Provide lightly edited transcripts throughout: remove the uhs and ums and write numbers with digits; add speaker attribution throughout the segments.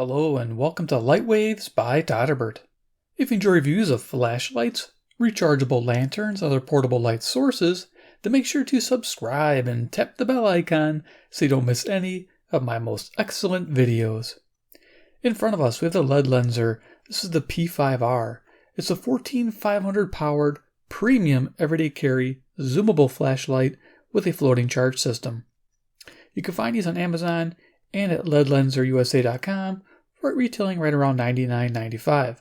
Speaker 1: Hello and welcome to Light Waves by todderbert. If you enjoy reviews of flashlights, rechargeable lanterns, and other portable light sources, then make sure to subscribe and tap the bell icon so you don't miss any of my most excellent videos. In front of us we have the LEDLENSER. This is the P5R. It's a 14500 powered premium everyday carry zoomable flashlight with a floating charge system. You can find these on Amazon and at LEDLenserUSA.com for retailing right around $99.95.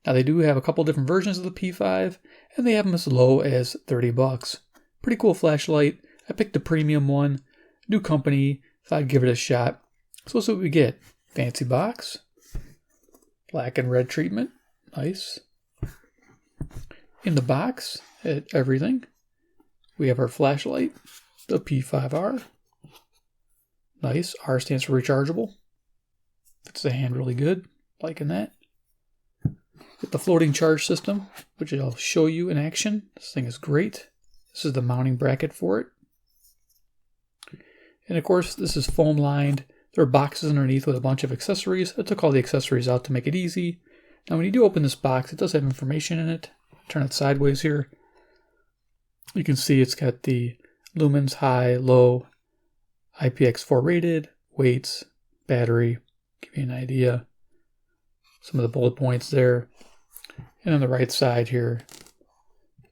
Speaker 1: Now they do have a couple different versions of the P5 and they have them as low as $30. Pretty cool flashlight. I picked the premium one, new company, thought I'd give it a shot. So let's see what we get. Fancy box, black and red treatment, nice. In the box, everything, we have our flashlight, the P5R. Nice. R stands for rechargeable. Fits the hand really good. Liking that. Get the floating charge system, which I'll show you in action. This thing is great. This is the mounting bracket for it. And of course, this is foam lined. There are boxes underneath with a bunch of accessories. I took all the accessories out to make it easy. Now, when you do open this box, it does have information in it. Turn it sideways here. You can see it's got the Lumens high, low, IPX4 rated, weights, battery, give you an idea. Some of the bullet points there. And on the right side here,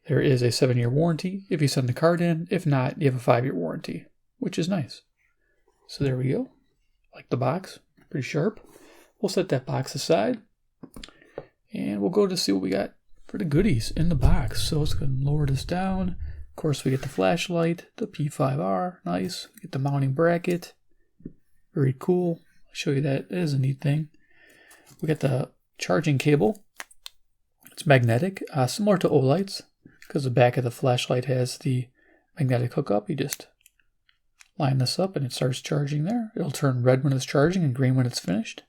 Speaker 1: there is a 7-year warranty if you send the card in. If not, you have a 5-year warranty, which is nice. So there we go. Like the box, pretty sharp. We'll set that box aside and we'll go to see what we got for the goodies in the box. So let's go and lower this down. Of course, we get the flashlight, the P5R, nice. We get the mounting bracket, very cool. I'll show you that. It is a neat thing. We got the charging cable. It's magnetic, similar to Olights, because the back of the flashlight has the magnetic hookup. You just line this up and it starts charging there. It'll turn red when it's charging and green when it's finished.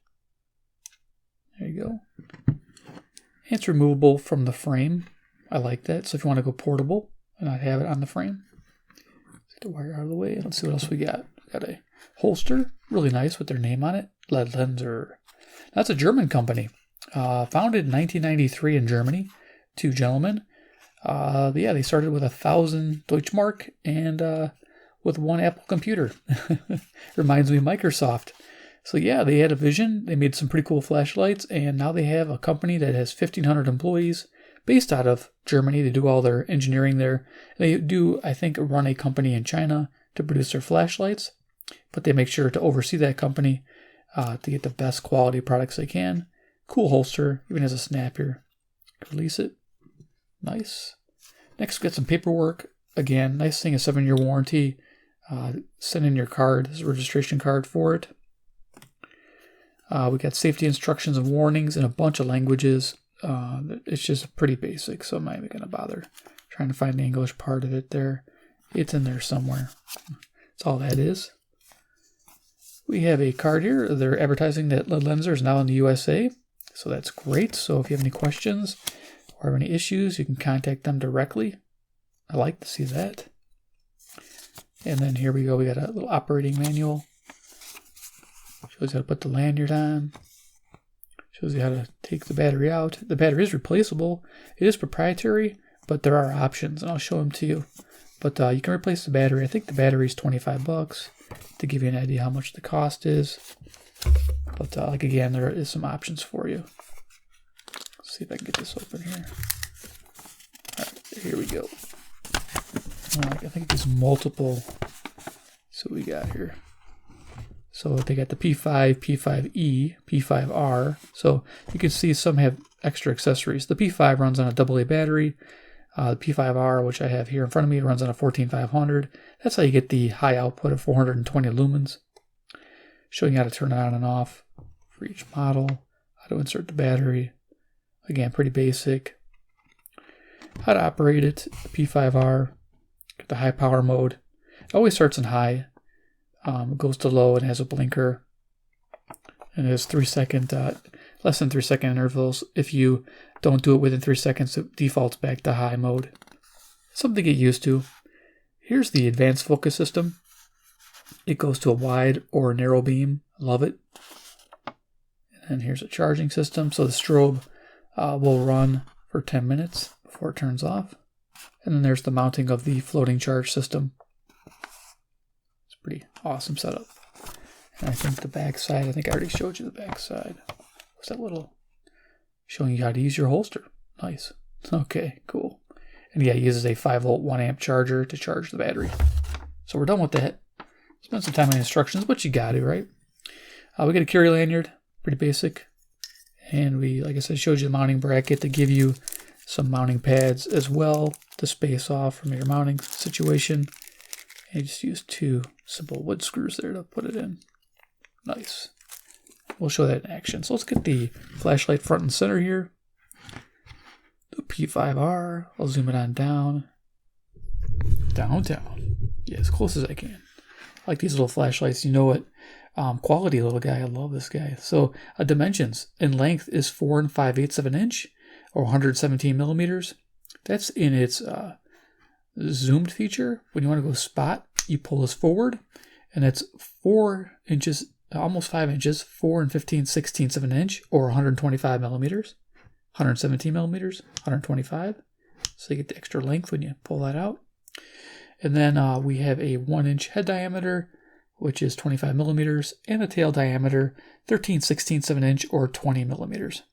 Speaker 1: There you go. And it's removable from the frame. I like that. So if you want to go portable and not have it on the frame. Get the wire out of the way. Let's see what else we got. We got a holster, really nice with their name on it. LEDLENSER. That's a German company. Founded in 1993 in Germany. Two gentlemen. They started with 1,000 Deutschmark and with one Apple computer. Reminds me of Microsoft. So yeah, they had a vision. They made some pretty cool flashlights, and now they have a company that has 1,500 employees based out of Germany. They do all their engineering there. They do, I think, run a company in China to produce their flashlights, but they make sure to oversee that company to get the best quality products they can. Cool holster, even has a snap here. Release it. Nice. Next, we got some paperwork. Again, nice thing, a 7-year warranty. Send in your card. This is a registration card for it. We got safety instructions and warnings in a bunch of languages. It's just pretty basic, so I'm not even going to bother trying to find the English part of it there. It's in there somewhere. That's all that is. We have a card here. They're advertising that LEDLENSER is now in the USA, so that's great. So if you have any questions or have any issues, you can contact them directly. I like to see that. And then here we go. We got a little operating manual. Shows you how to put the lanyard on. Shows you how to take the battery out. The battery is replaceable. It is proprietary, but there are options, and I'll show them to you. But you can replace the battery. I think the battery is $25 to give you an idea how much the cost is. But again, there is some options for you. Let's see if I can get this open here. All right, here we go. I think there's multiple. So we got here. So they got the P5, P5E, P5R. So you can see some have extra accessories. The P5 runs on a AA battery. The P5R, which I have here in front of me, runs on a 14500. That's how you get the high output of 420 lumens. Showing you how to turn it on and off for each model. How to insert the battery. Again, pretty basic. How to operate it. The P5R. Get the high power mode. It always starts in high. It goes to low and has a blinker. And it has 3-second, less than 3-second intervals. If you don't do it within 3 seconds, it defaults back to high mode. Something to get used to. Here's the advanced focus system. It goes to a wide or narrow beam. Love it. And here's a charging system. So the strobe will run for 10 minutes before it turns off. And then there's the mounting of the floating charge system. It's a pretty awesome setup. And I think the back side, I think I already showed you the back side. What's that little, showing you how to use your holster. Nice. Okay, cool. And yeah, it uses a 5-volt 1-amp charger to charge the battery. So we're done with that. Spend some time on the instructions, but you got to, right? We got a carry lanyard, pretty basic. And we, like I said, showed you the mounting bracket to give you some mounting pads as well to space off from your mounting situation. And you just use 2 simple wood screws there to put it in. Nice. We'll show that in action. So let's get the flashlight front and center here. The P5R. I'll zoom it on down. Downtown. Yeah, as close as I can. I like these little flashlights. You know what? Quality little guy. I love this guy. So dimensions. In length is 4 5/8 of an inch, or 117 millimeters. That's in its zoomed feature. When you want to go spot, you pull this forward, and it's 4 inches, almost 5 inches, 4 15/16 of an inch, or 125 millimeters. 117 millimeters, 125. So you get the extra length when you pull that out. And then we have a 1-inch head diameter, which is 25 millimeters, and a tail diameter, 13/16 of an inch, or 20 millimeters.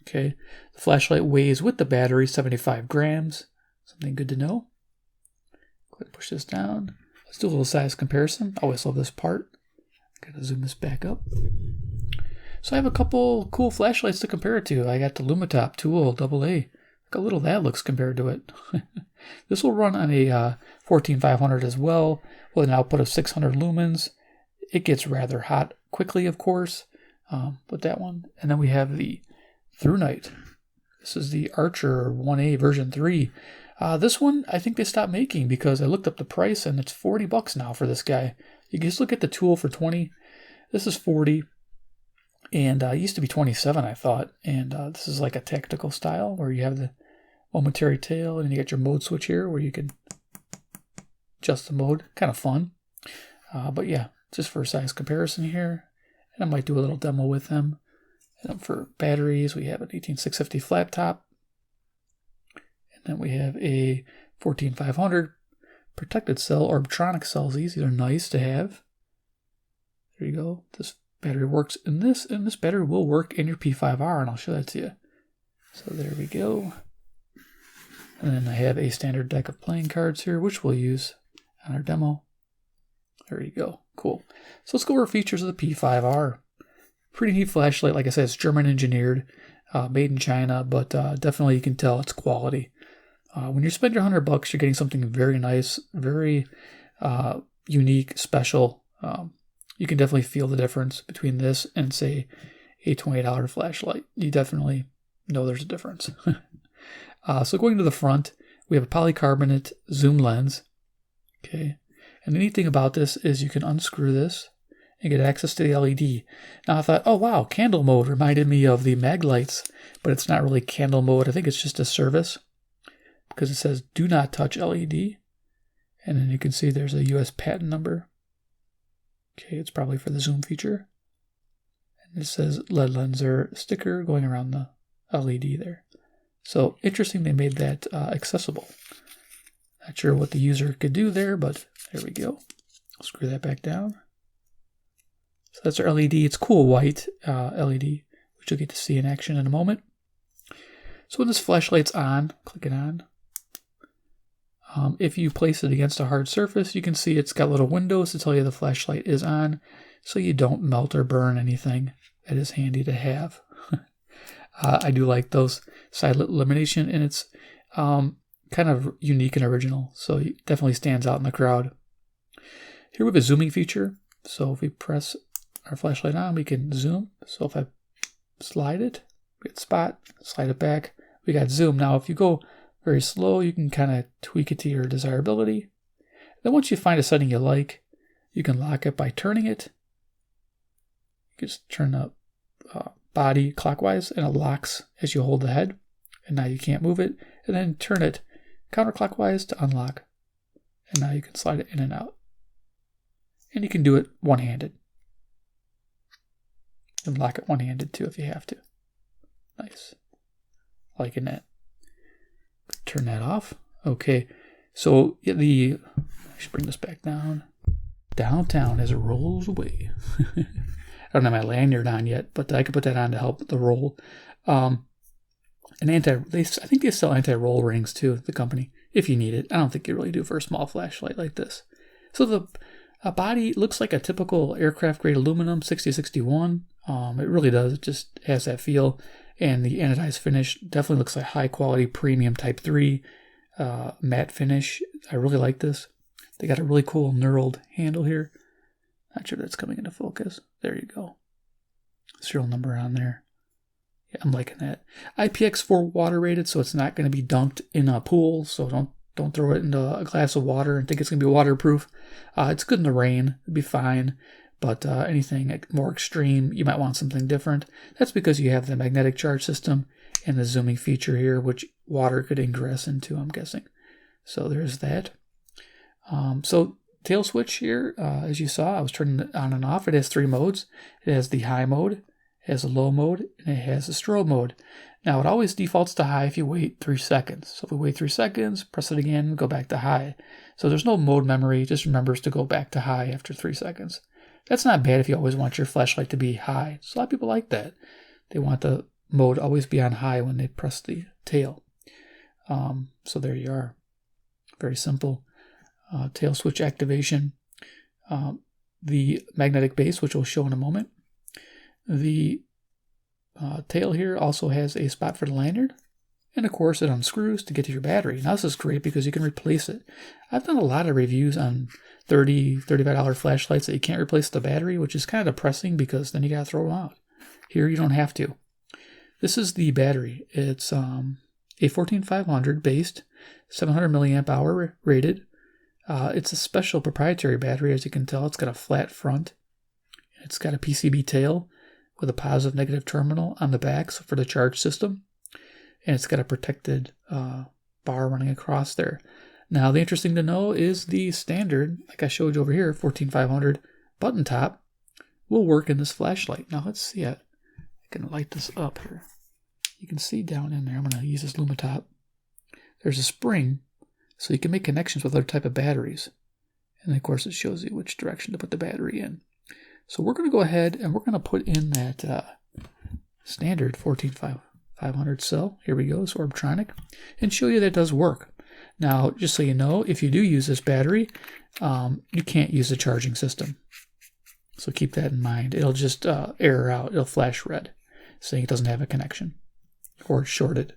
Speaker 1: Okay, the flashlight weighs with the battery 75 grams. Something good to know. Go ahead and push this down. Let's do a little size comparison. I always love this part. Gotta zoom this back up. So I have a couple cool flashlights to compare it to. I got the Lumetop Tool AA. Look how little that looks compared to it. This will run on a 14500 as well, with an output of 600 lumens. It gets rather hot quickly, of course, with that one. And then we have the Through Night. This is the Archer 1A version 3. This one I think they stopped making because I looked up the price and it's $40 now for this guy. You can just look at the Tool for 20. This is 40. And it used to be 27, I thought. And this is like a tactical style where you have the Momentary tail and you get your mode switch here where you can adjust the mode. Kind of fun. But yeah, just for size comparison here. And I might do a little demo with them. And then for batteries, we have an 18650 flat top. And then we have a 14500 protected cell or Optronic cells. These are nice to have. There you go. This battery works in this, and this battery will work in your P5R, and I'll show that to you. So there we go. And then I have a standard deck of playing cards here, which we'll use on our demo. There you go. Cool. So let's go over features of the P5R. Pretty neat flashlight. Like I said, it's German engineered, made in China, but definitely you can tell it's quality. When you spend your $100, you're getting something very nice, very unique, special. You can definitely feel the difference between this and, say, a $20 flashlight. You definitely know there's a difference. So going to the front, we have a polycarbonate zoom lens. Okay, and the neat thing about this is you can unscrew this and get access to the LED. Now I thought, oh wow, candle mode reminded me of the mag lights, but it's not really candle mode. I think it's just a service because it says do not touch LED. And then you can see there's a US patent number. Okay, it's probably for the zoom feature. And it says LEDLENSER sticker going around the LED there. So interesting they made that accessible. Not sure what the user could do there, but there we go. Screw that back down. So that's our LED. It's cool white LED, which you'll get to see in action in a moment. So when this flashlight's on, click it on. If you place it against a hard surface, you can see it's got little windows to tell you the flashlight is on, so you don't melt or burn anything. That is handy to have. I do like those side illumination, and it's kind of unique and original, so it definitely stands out in the crowd. Here we have a zooming feature, so if we press our flashlight on, we can zoom. So if I slide it, we get spot, slide it back, we got zoom. Now if you go very slow, you can kind of tweak it to your desirability. Then once you find a setting you like, you can lock it by turning it. You can just turn the body clockwise and it locks as you hold the head. And now you can't move it. And then turn it counterclockwise to unlock. And now you can slide it in and out. And you can do it one-handed. You can lock it one-handed too if you have to. Nice. Liking that. Turn that off. Okay. So I should bring this back down. Downtown as it rolls away. I don't have my lanyard on yet, but I could put that on to help the roll. I think they sell anti-roll rings too, the company, if you need it. I don't think you really do for a small flashlight like this. So the body looks like a typical aircraft grade aluminum 6061. It really does. It just has that feel. And the anodized finish definitely looks like high quality premium type 3 matte finish. I really like this. They got a really cool knurled handle here. Not sure if that's coming into focus. There you go. Serial number on there. Yeah, I'm liking that. IPX4 water rated, so it's not going to be dunked in a pool. So don't throw it into a glass of water and think it's going to be waterproof. It's good in the rain. It'll be fine. But anything more extreme, you might want something different. That's because you have the magnetic charge system and the zooming feature here, which water could ingress into, I'm guessing. So there's that. So tail switch here, as you saw, I was turning it on and off. It has 3 modes. It has the high mode, it has a low mode, and it has a strobe mode. Now it always defaults to high if you wait 3 seconds. So if we wait 3 seconds, press it again, go back to high. So there's no mode memory, it just remembers to go back to high after 3 seconds. That's not bad if you always want your flashlight to be high. So a lot of people like that. They want the mode always be on high when they press the tail. So there you are. Very simple. Tail switch activation. The magnetic base, which we'll show in a moment. The tail here also has a spot for the lanyard. And of course it unscrews to get to your battery. Now this is great because you can replace it. I've done a lot of reviews on $35 flashlights that you can't replace the battery, which is kind of depressing because then you gotta throw them out. Here you don't have to. This is the battery. It's a 14500 based, 700 milliamp hour rated. It's a special proprietary battery, as you can tell. It's got a flat front. It's got a PCB tail with a positive negative terminal on the back for the charge system. And it's got a protected bar running across there. Now, the interesting to know is the standard, like I showed you over here, 14500 button top, will work in this flashlight. Now, let's see it. I can light this up here. You can see down in there, I'm going to use this Lumen top. There's a spring, so you can make connections with other type of batteries. And, of course, it shows you which direction to put the battery in. So we're going to go ahead and we're going to put in that standard 14500 cell. Here we go, it's Orbtronic, and show you that it does work. Now, just so you know, if you do use this battery, you can't use the charging system. So keep that in mind. It'll just error out. It'll flash red, saying it doesn't have a connection or it's shorted.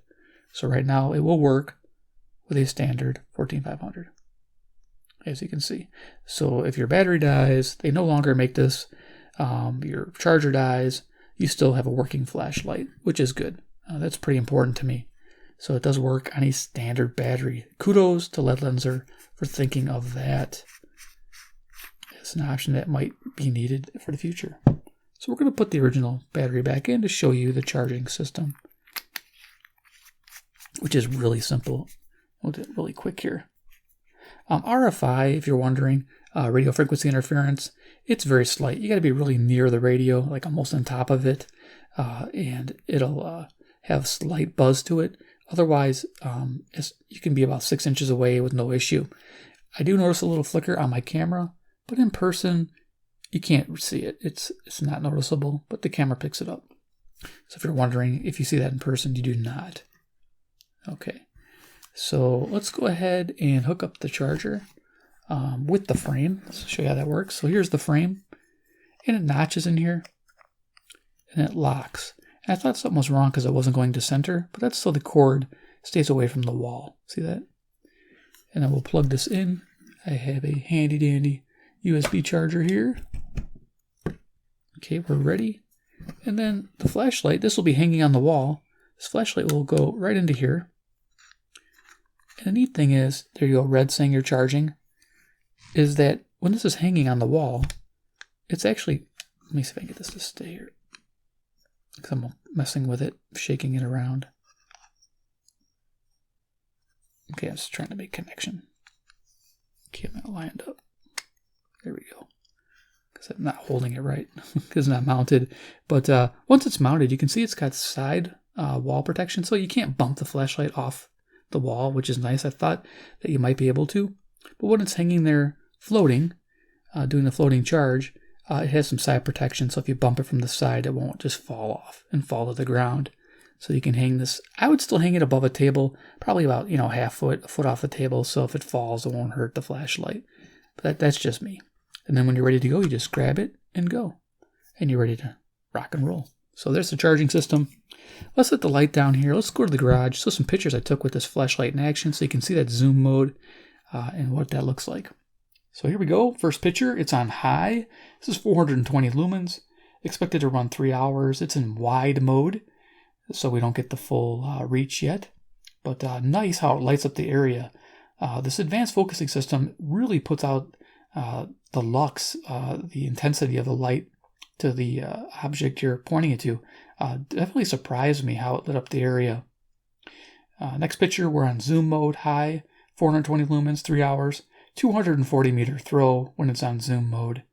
Speaker 1: So right now, it will work with a standard 14500, as you can see. So if your battery dies, they no longer make this. Your charger dies, you still have a working flashlight, which is good. That's pretty important to me. So it does work on a standard battery. Kudos to LEDLENSER for thinking of that. It's an option that might be needed for the future. So we're going to put the original battery back in to show you the charging system, which is really simple. We'll do it really quick here. RFI, if you're wondering, radio frequency interference, it's very slight. You got to be really near the radio, like almost on top of it, and it'll have slight buzz to it. Otherwise, you can be about 6 inches away with no issue. I do notice a little flicker on my camera, but in person, you can't see it. It's not noticeable, but the camera picks it up. So if you're wondering if you see that in person, you do not. Okay, so let's go ahead and hook up the charger with the frame. Let's show you how that works. So here's the frame, and it notches in here, and it locks. I thought something was wrong because it wasn't going to center, but that's so the cord stays away from the wall. See that? And then we'll plug this in. I have a handy dandy USB charger here. Okay, we're ready. And then the flashlight, this will be hanging on the wall. This flashlight will go right into here. And the neat thing is, there you go, red saying you're charging, is that when this is hanging on the wall, it's actually, let me see if I can get this to stay here, because I'm messing with it, shaking it around. Okay, I'm just trying to make connection. Okay, I'm not lined up. There we go. because I'm not holding it right because it's not mounted. But once it's mounted, you can see it's got side wall protection, so you can't bump the flashlight off the wall, which is nice. I thought that you might be able to, but when it's hanging there floating, doing the floating charge, it has some side protection, so if you bump it from the side, it won't just fall off and fall to the ground. So you can hang this. I would still hang it above a table, probably about, half foot, a foot off the table, so if it falls, it won't hurt the flashlight. But that's just me. And then when you're ready to go, you just grab it and go. And you're ready to rock and roll. So there's the charging system. Let's set the light down here. Let's go to the garage. So some pictures I took with this flashlight in action, so you can see that zoom mode and what that looks like. So here we go. First picture, it's on high. This is 420 lumens. Expected to run 3 hours. It's in wide mode, so we don't get the full reach yet. But nice how it lights up the area. This advanced focusing system really puts out the lux, the intensity of the light to the object you're pointing it to. Definitely surprised me how it lit up the area. Next picture, we're on zoom mode, high, 420 lumens, 3 hours, 240 meter throw when it's on zoom mode.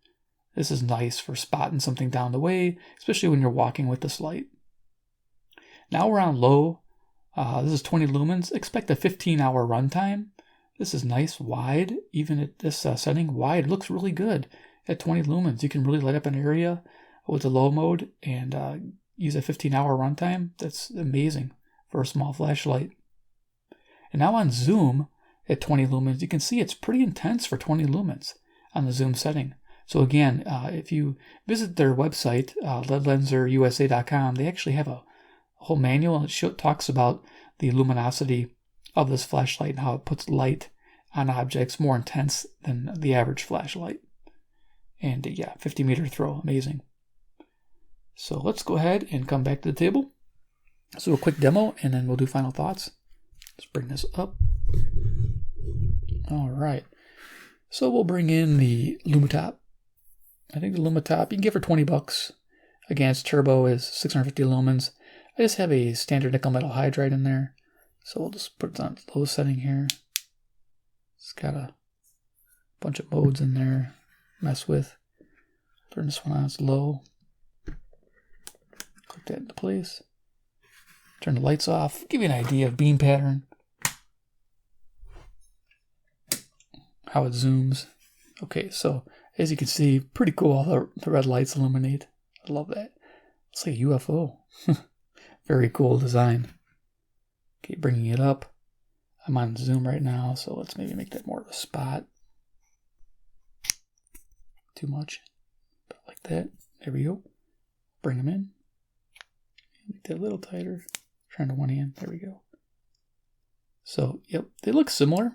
Speaker 1: This is nice for spotting something down the way, especially when you're walking with this light. Now we're on low. This is 20 lumens. Expect a 15-hour runtime. This is nice, wide. Even at this setting, wide looks really good. At 20 lumens, you can really light up an area with the low mode and use a 15-hour runtime. That's amazing for a small flashlight. And now on zoom at 20 lumens, you can see it's pretty intense for 20 lumens on the zoom setting. So again, if you visit their website, LEDLenserUSA.com, they actually have a whole manual, and it talks about the luminosity of this flashlight and how it puts light on objects more intense than the average flashlight. And 50 meter throw, amazing. So let's go ahead and come back to the table. So a quick demo, and then we'll do final thoughts. Let's bring this up. All right. So we'll bring in the Lumitop. I think the Lumitop, you can get for $20. Again, its turbo is 650 lumens. I just have a standard nickel metal hydride in there. So we'll just put it on low setting here. It's got a bunch of modes in there. Mess with. Turn this one on, it's low. Click that into place. Turn the lights off. Give you an idea of beam pattern. How it zooms. Okay, so as you can see, pretty cool how the red lights illuminate. I love that. It's like a UFO. Very cool design. Okay, bringing it up. I'm on zoom right now, so let's maybe make that more of a spot. Too much. About like that. There we go. Bring them in. Make that a little tighter. Trying to one hand. There we go. So, yep, they look similar.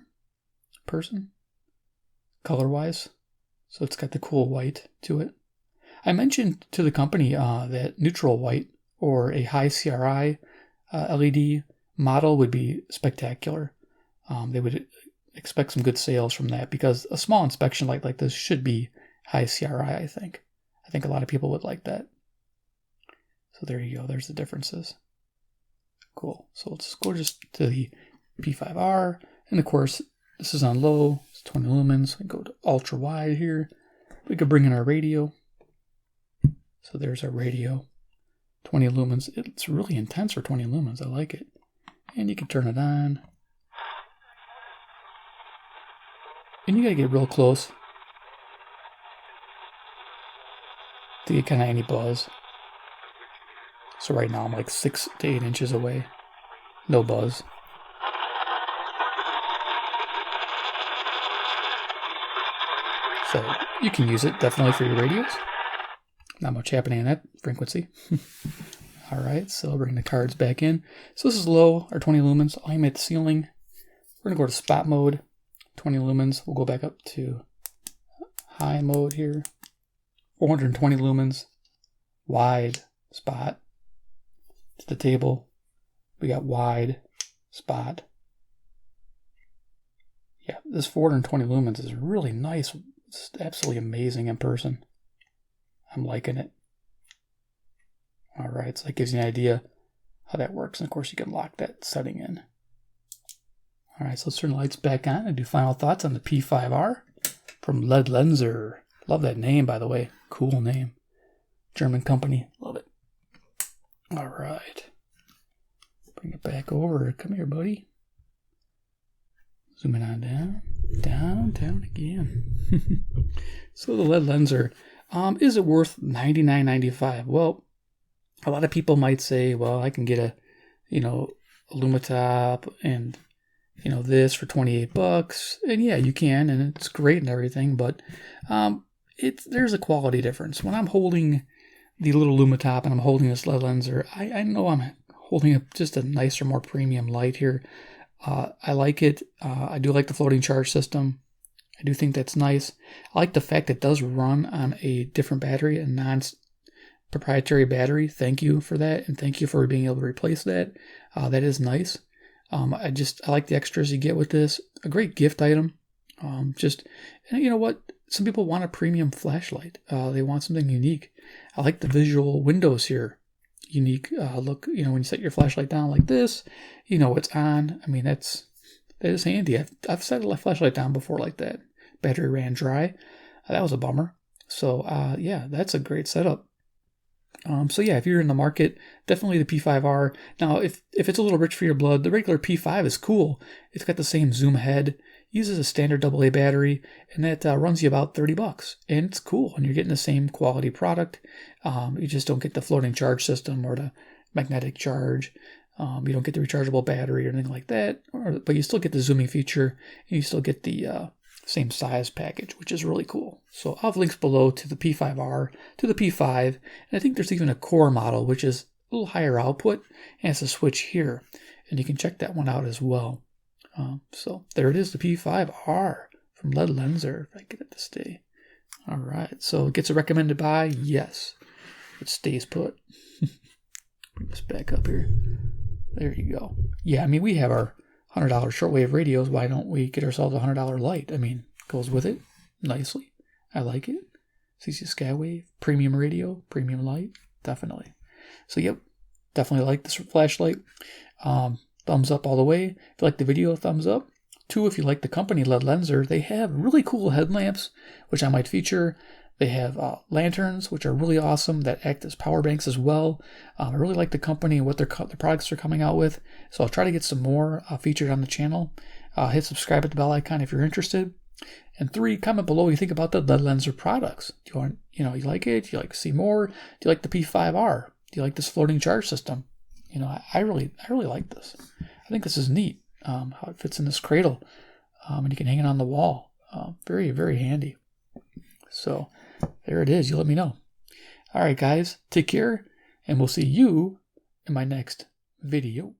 Speaker 1: Person. Color-wise. So it's got the cool white to it. I mentioned to the company that neutral white or a high CRI LED model would be spectacular. They would expect some good sales from that because a small inspection light like this should be high CRI, I think. I think a lot of people would like that. So there you go. There's the differences. Cool. So let's go just to the P5R. And of course, this is on low. It's 20 lumens. We go to ultra wide here. We could bring in our radio. So there's our radio. 20 lumens. It's really intense for 20 lumens. I like it. And you can turn it on. And you gotta get real close to get kind of any buzz. So right now I'm like 6 to 8 inches away. No buzz. So you can use it definitely for your radios. Not much happening in that frequency. All right, so bring the cards back in. So this is low, or 20 lumens. I'll aim at the ceiling. We're gonna go to spot mode, 20 lumens. We'll go back up to high mode here. 420 lumens, wide spot. To the table, we got wide spot. Yeah, this 420 lumens is really nice. It's absolutely amazing in person. I'm liking it. All right, so that gives you an idea how that works. And of course, you can lock that setting in. All right, so let's turn the lights back on and do final thoughts on the P5R from LEDLenser. Love that name, by the way. Cool name. German company. Love it. All right. Bring it back over. Come here, buddy. Zoom it on down. Down again. So the LEDLENSER. Is it worth $99.95? Well, a lot of people might say, well, I can get a Lumitop and, this for $28. And yeah, you can, and it's great and everything, but there's a quality difference. When I'm holding the little Lumitop and I'm holding this LEDLENSER, I know I'm holding just a nicer, more premium light here. I like it. I do like the floating charge system. I do think that's nice. I like the fact it does run on a different battery, a non-proprietary battery. Thank you for that, and thank you for being able to replace that. That is nice. I like the extras you get with this. A great gift item. And you know what? Some people want a premium flashlight. They want something unique. I like the visual windows here. Unique look. When you set your flashlight down like this, it's on. I mean, that is handy. I've set a flashlight down before like that. Battery ran dry. That was a bummer. So yeah, that's a great setup. So yeah, if you're in the market, definitely the P5R. Now, if it's a little rich for your blood, the regular P5 is cool. It's got the same zoom head, uses a standard AA battery, and that runs you about $30. And it's cool, and you're getting the same quality product. You just don't get the floating charge system or the magnetic charge. You don't get the rechargeable battery or anything like that, but you still get the zooming feature, and you still get the same size package, which is really cool. So I'll have links below to the P5R, to the P5, and I think there's even a core model, which is a little higher output, and it's a switch here, and you can check that one out as well. So there it is, the P5R from LEDLENSER, if I get it to stay. All right, so it gets a recommended buy? Yes. It stays put. Bring this back up here. There you go. Yeah, I mean, we have our $100 shortwave radios. Why don't we get ourselves a $100 light? I mean, goes with it nicely. I like it. CC Skywave, premium radio, premium light, definitely. So yep, definitely like this flashlight. Thumbs up all the way. If you like the video, thumbs up. 2, if you like the company LEDLENSER, they have really cool headlamps, which I might feature. They have lanterns, which are really awesome, that act as power banks as well. I really like the company and what the products are coming out with. So I'll try to get some more featured on the channel. Hit subscribe at the bell icon if you're interested. And 3, comment below what you think about the LEDLENSER products. Do you want, you like it? Do you like to see more? Do you like the P5R? Do you like this floating charge system? I really like this. I think this is neat. How it fits in this cradle, and you can hang it on the wall. Very, very handy. So there it is. You let me know. All right, guys, take care, and we'll see you in my next video.